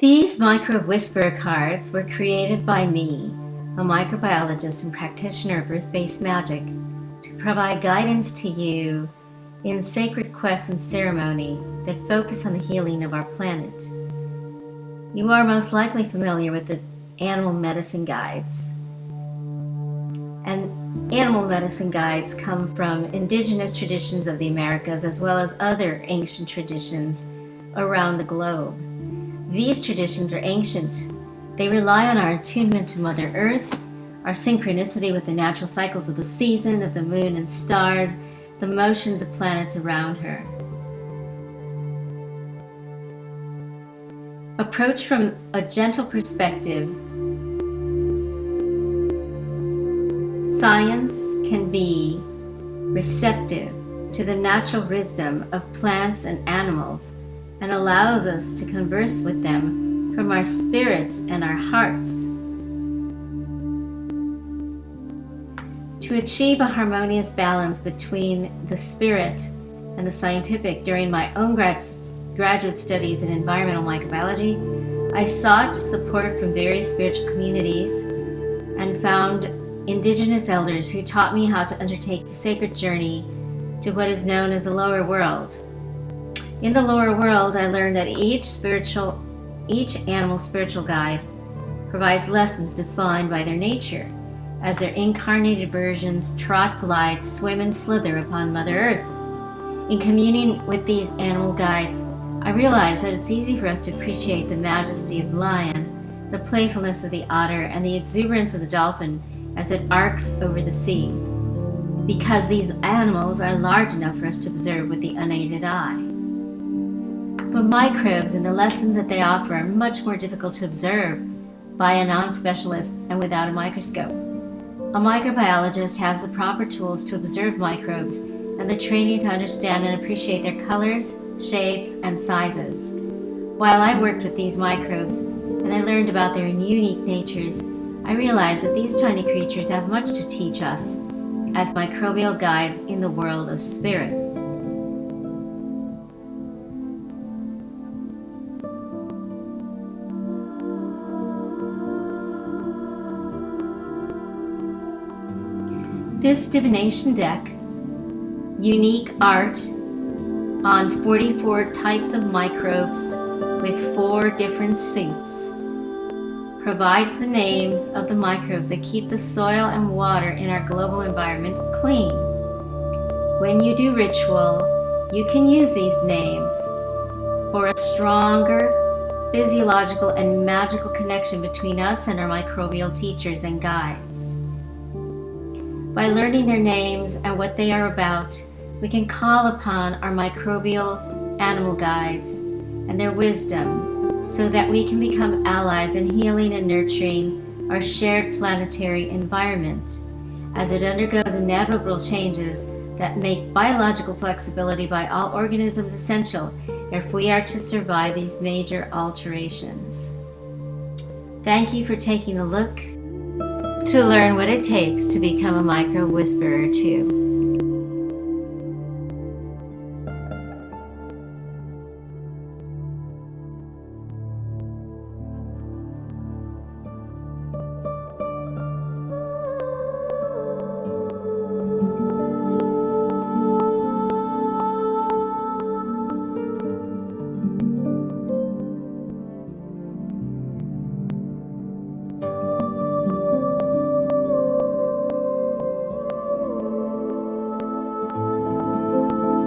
These micro whisperer cards were created by me, a microbiologist and practitioner of earth-based magic, to provide guidance to you in sacred quests and ceremony that focus on the healing of our planet. You are most likely familiar with the animal medicine guides. And animal medicine guides come from indigenous traditions of the Americas as well as other ancient traditions around the globe. These traditions are ancient. They rely on our attunement to Mother Earth, our synchronicity with the natural cycles of the season, of the moon and stars, the motions of planets around her. Approach from a gentle perspective. Science can be receptive to the natural wisdom of plants and animals and allows us to converse with them from our spirits and our hearts. To achieve a harmonious balance between the spirit and the scientific during my own graduate studies in environmental microbiology, I sought support from various spiritual communities and found indigenous elders who taught me how to undertake the sacred journey to what is known as the lower world. In the lower world, I learned that each animal spiritual guide provides lessons defined by their nature, as their incarnated versions trot, glide, swim, and slither upon Mother Earth. In communing with these animal guides, I realized that it's easy for us to appreciate the majesty of the lion, the playfulness of the otter, and the exuberance of the dolphin as it arcs over the sea, because these animals are large enough for us to observe with the unaided eye. But microbes and the lessons that they offer are much more difficult to observe by a non-specialist and without a microscope. A microbiologist has the proper tools to observe microbes and the training to understand and appreciate their colors, shapes, and sizes. While I worked with these microbes and I learned about their unique natures, I realized that these tiny creatures have much to teach us as microbial guides in the world of spirit. This divination deck, unique art on 44 types of microbes with 4 different suits, provides the names of the microbes that keep the soil and water in our global environment clean. When you do ritual, you can use these names for a stronger physiological and magical connection between us and our microbial teachers and guides. By learning their names and what they are about, we can call upon our microbial animal guides and their wisdom so that we can become allies in healing and nurturing our shared planetary environment as it undergoes inevitable changes that make biological flexibility by all organisms essential if we are to survive these major alterations. Thank you for taking a look to learn what it takes to become a micro whisperer too.